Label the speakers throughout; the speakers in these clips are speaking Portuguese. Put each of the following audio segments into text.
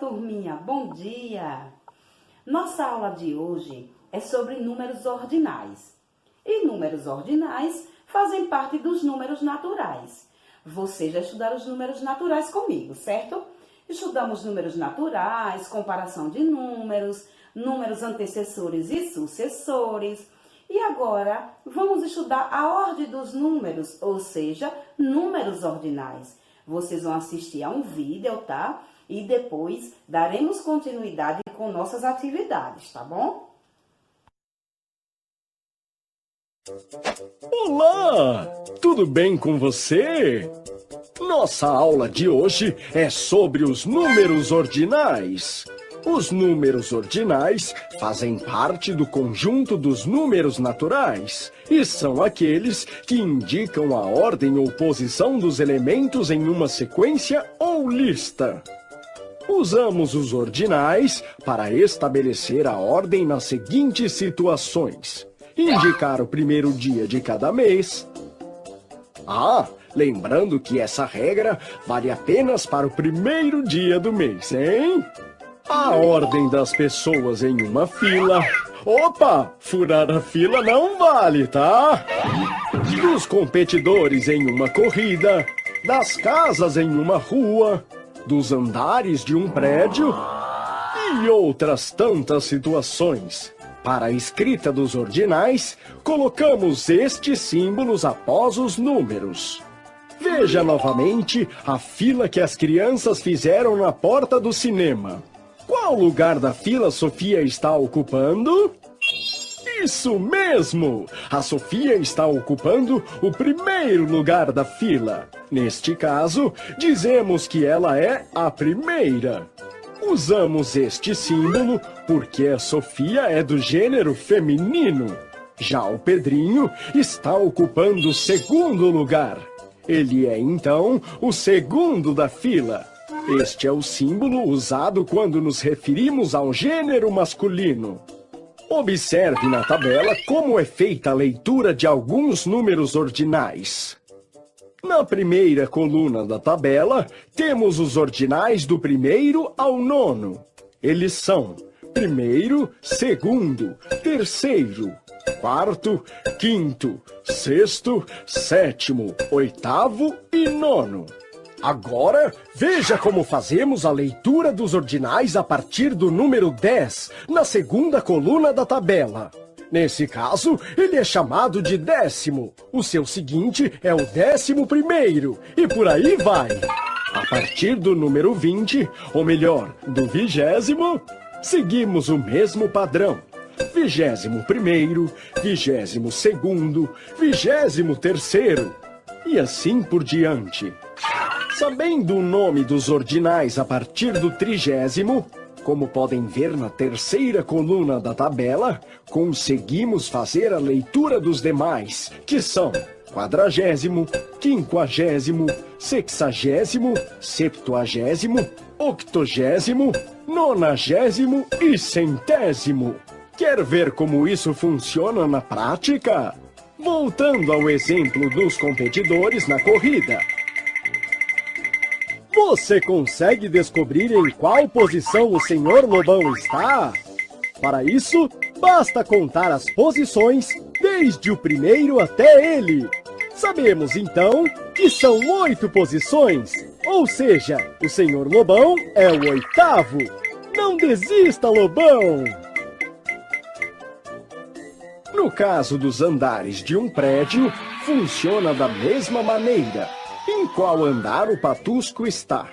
Speaker 1: turminha, bom dia! Nossa aula de hoje é sobre números ordinais. E números ordinais fazem parte dos números naturais. Vocês já estudaram os números naturais comigo, certo? Estudamos números naturais, comparação de números, números antecessores e sucessores. E agora vamos estudar a ordem dos números, ou seja, números ordinais. Vocês vão assistir a um vídeo, tá? E depois daremos continuidade com nossas atividades, tá bom?
Speaker 2: Olá! Tudo bem com você? Nossa aula de hoje é sobre os números ordinais. Os números ordinais fazem parte do conjunto dos números naturais e são aqueles que indicam a ordem ou posição dos elementos em uma sequência ou lista. Usamos os ordinais para estabelecer a ordem nas seguintes situações: indicar o primeiro dia de cada mês. Lembrando que essa regra vale apenas para o primeiro dia do mês, hein? A ordem das pessoas em uma fila. Opa! Furar a fila não vale, tá? Dos competidores em uma corrida. Das casas em uma rua. Dos andares de um prédio. E outras tantas situações. Para a escrita dos ordinais, colocamos estes símbolos após os números. Veja novamente a fila que as crianças fizeram na porta do cinema. Qual lugar da fila Sofia está ocupando? Isso mesmo! A Sofia está ocupando o primeiro lugar da fila. Neste caso, dizemos que ela é a primeira. Usamos este símbolo porque a Sofia é do gênero feminino. Já o Pedrinho está ocupando o segundo lugar. Ele é, então, o segundo da fila. Este é o símbolo usado quando nos referimos ao gênero masculino. Observe na tabela como é feita a leitura de alguns números ordinais. Na primeira coluna da tabela, temos os ordinais do primeiro ao nono. Eles são primeiro, segundo, terceiro, quarto, quinto, sexto, sétimo, oitavo e nono. Agora, veja como fazemos a leitura dos ordinais a partir do número 10, na segunda coluna da tabela. Nesse caso, ele é chamado de décimo. O seu seguinte é o 11º, e por aí vai. A partir do número 20, ou melhor, do 20º, seguimos o mesmo padrão. 21º, 22º, 23º, e assim por diante. Sabendo o nome dos ordinais a partir do 30º, como podem ver na terceira coluna da tabela, conseguimos fazer a leitura dos demais, que são 40º, 50º, 60º, 70º, 80º, 90º e 100º. Quer ver como isso funciona na prática? Voltando ao exemplo dos competidores na corrida. Você consegue descobrir em qual posição o Senhor Lobão está? Para isso, basta contar as posições desde o primeiro até ele. Sabemos, então, que são 8 posições, ou seja, o Senhor Lobão é o 8º. Não desista, Lobão! No caso dos andares de um prédio, funciona da mesma maneira. Em qual andar o patusco está?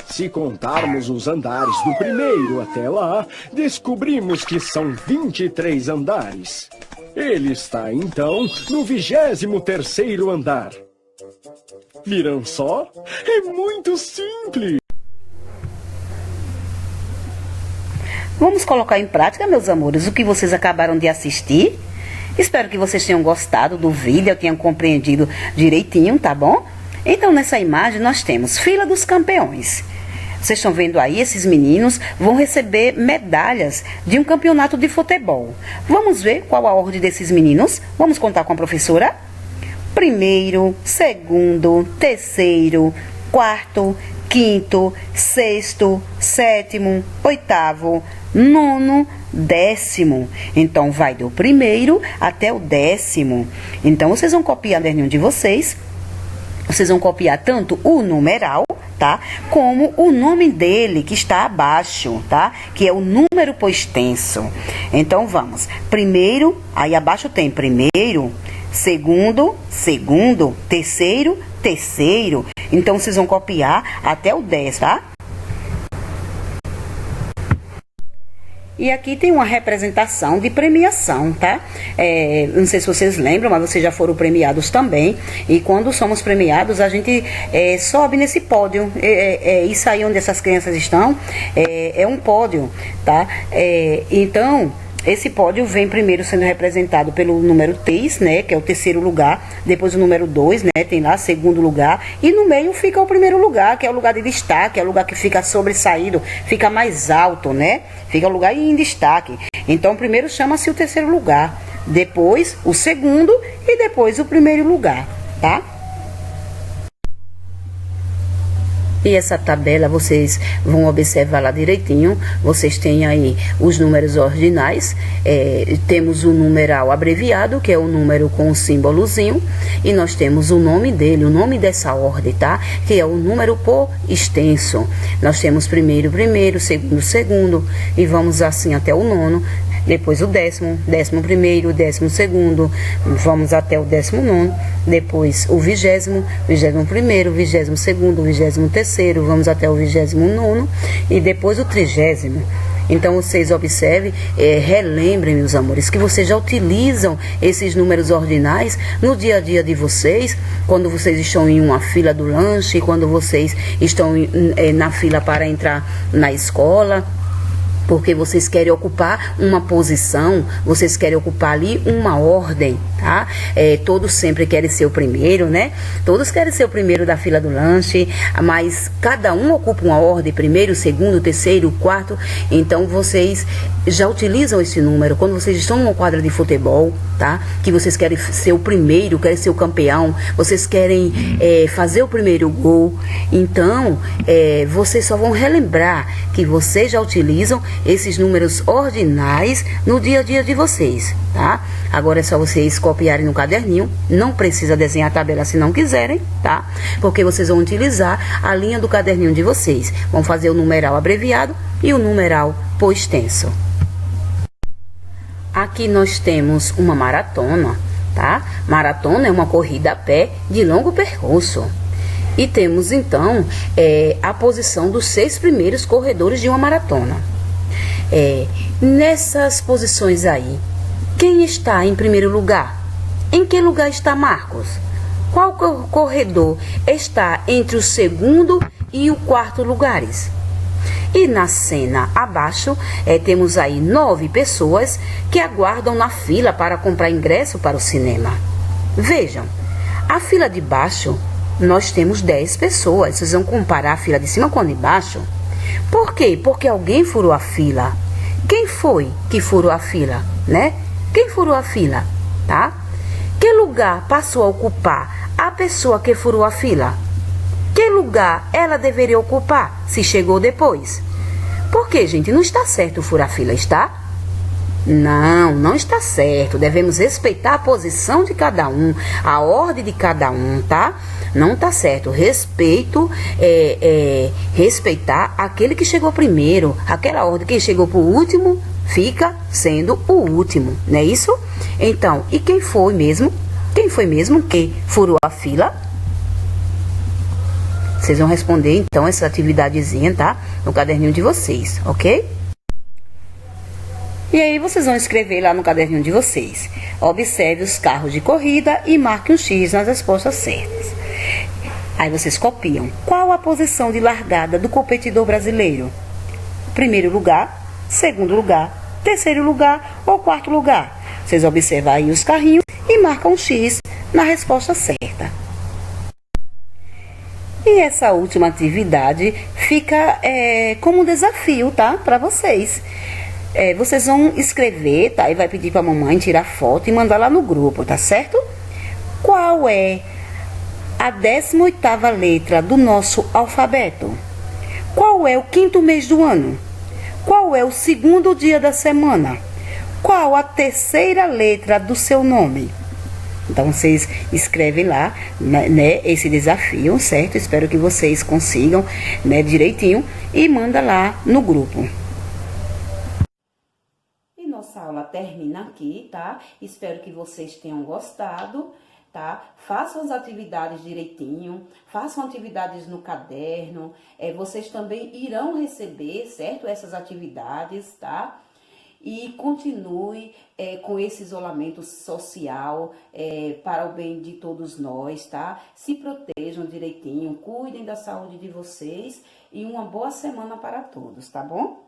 Speaker 2: Se contarmos os andares do primeiro até lá, descobrimos que são 23 andares. Ele está, então, no 23º andar. Viram só? É muito simples!
Speaker 1: Vamos colocar em prática, meus amores, o que vocês acabaram de assistir. Espero que vocês tenham gostado do vídeo, tenham compreendido direitinho, tá bom? Então, nessa imagem, nós temos fila dos campeões. Vocês estão vendo aí, esses meninos vão receber medalhas de um campeonato de futebol. Vamos ver qual a ordem desses meninos? Vamos contar com a professora? Primeiro, segundo, terceiro, quarto, quinto, sexto, sétimo, oitavo, nono, décimo. Então, vai do primeiro até o décimo. Então, vocês vão copiar no caderninho de vocês. Vocês vão copiar tanto o numeral, tá? Como o nome dele, que está abaixo, tá? Que é o número por extenso. Então, vamos. Primeiro, aí abaixo tem primeiro, segundo, segundo, terceiro, terceiro. Então, vocês vão copiar até o 10, tá? E aqui tem uma representação de premiação, tá? Não sei se vocês lembram, mas vocês já foram premiados também. E quando somos premiados, a gente sobe nesse pódio. Isso aí onde essas crianças estão é um pódio, tá? Então, esse pódio vem primeiro sendo representado pelo número 3, né? Que é o terceiro lugar. Depois o número 2, né? Tem lá segundo lugar. E no meio fica o primeiro lugar, que é o lugar de destaque. É o lugar que fica sobressaído, fica mais alto, né? Fica o lugar em destaque. Então, primeiro chama-se o terceiro lugar. Depois o segundo e depois o primeiro lugar, tá? E essa tabela vocês vão observar lá direitinho. Vocês têm aí os números ordinais. Temos o numeral abreviado, que é o número com o símbolozinho. E nós temos o nome dele, o nome dessa ordem, tá? Que é o número por extenso. Nós temos primeiro, primeiro, segundo, segundo. E vamos assim até o nono. Depois o décimo, décimo primeiro, décimo segundo, vamos até o 19º, depois o 20º, 21º, 22º, 23º, vamos até o 29º e depois o 30º. Então, vocês observem, relembrem, meus amores, que vocês já utilizam esses números ordinais no dia a dia de vocês, quando vocês estão em uma fila do lanche, quando vocês estão na fila para entrar na escola, porque vocês querem ocupar uma posição, vocês querem ocupar ali uma ordem, tá? Todos sempre querem ser o primeiro, né? Todos querem ser o primeiro da fila do lanche, mas cada um ocupa uma ordem, primeiro, segundo, terceiro, quarto. Então, vocês já utilizam esse número quando vocês estão numa quadra de futebol, tá? Que vocês querem ser o primeiro, querem ser o campeão, vocês querem fazer o primeiro gol. Então, vocês só vão relembrar que vocês já utilizam esses números ordinais no dia a dia de vocês, tá? Agora é só vocês copiarem no caderninho, não precisa desenhar a tabela se não quiserem, tá? Porque vocês vão utilizar a linha do caderninho de vocês. Vão fazer o numeral abreviado e o numeral por extenso. Aqui nós temos uma maratona, tá? Maratona é uma corrida a pé de longo percurso. E temos então a posição dos 6 primeiros corredores de uma maratona. Nessas posições aí, quem está em primeiro lugar? Em que lugar está Marcos? Qual corredor está entre o segundo e o quarto lugares? E na cena abaixo, temos aí 9 pessoas que aguardam na fila para comprar ingresso para o cinema. Vejam, a fila de baixo, nós temos 10 pessoas. Vocês vão comparar a fila de cima com a de baixo? Por quê? Porque alguém furou a fila. Quem foi que furou a fila, né? Quem furou a fila, tá? Que lugar passou a ocupar a pessoa que furou a fila? Que lugar ela deveria ocupar se chegou depois? Porque, gente, não está certo furar a fila, está? Não, não está certo. Devemos respeitar a posição de cada um, a ordem de cada um, tá? Não está certo. Respeito respeitar aquele que chegou primeiro. Aquela ordem que chegou por último fica sendo o último, não é isso? Então, e quem foi mesmo? Quem foi mesmo que furou a fila? Vocês vão responder, então, essa atividadezinha, tá? No caderninho de vocês, ok? E aí, vocês vão escrever lá no caderninho de vocês. Observe os carros de corrida e marque um X nas respostas certas. Aí, vocês copiam. Qual a posição de largada do competidor brasileiro? Primeiro lugar, segundo lugar, terceiro lugar ou quarto lugar? Vocês observam aí os carrinhos e marcam um X na resposta certa. E essa última atividade fica como um desafio, tá? Para vocês. Vocês vão escrever, tá? E vai pedir para a mamãe tirar foto e mandar lá no grupo, tá certo? Qual é a 18ª letra do nosso alfabeto? Qual é o 5º mês do ano? Qual é o 2º dia da semana? Qual a 3ª letra do seu nome? Então, vocês escrevem lá, né, esse desafio, certo? Espero que vocês consigam, né, direitinho, e manda lá no grupo. E nossa aula termina aqui, tá? Espero que vocês tenham gostado, tá? Façam as atividades direitinho, façam atividades no caderno, vocês também irão receber, certo? Essas atividades, tá? E continue com esse isolamento social para o bem de todos nós, tá? Se protejam direitinho, cuidem da saúde de vocês e uma boa semana para todos, tá bom?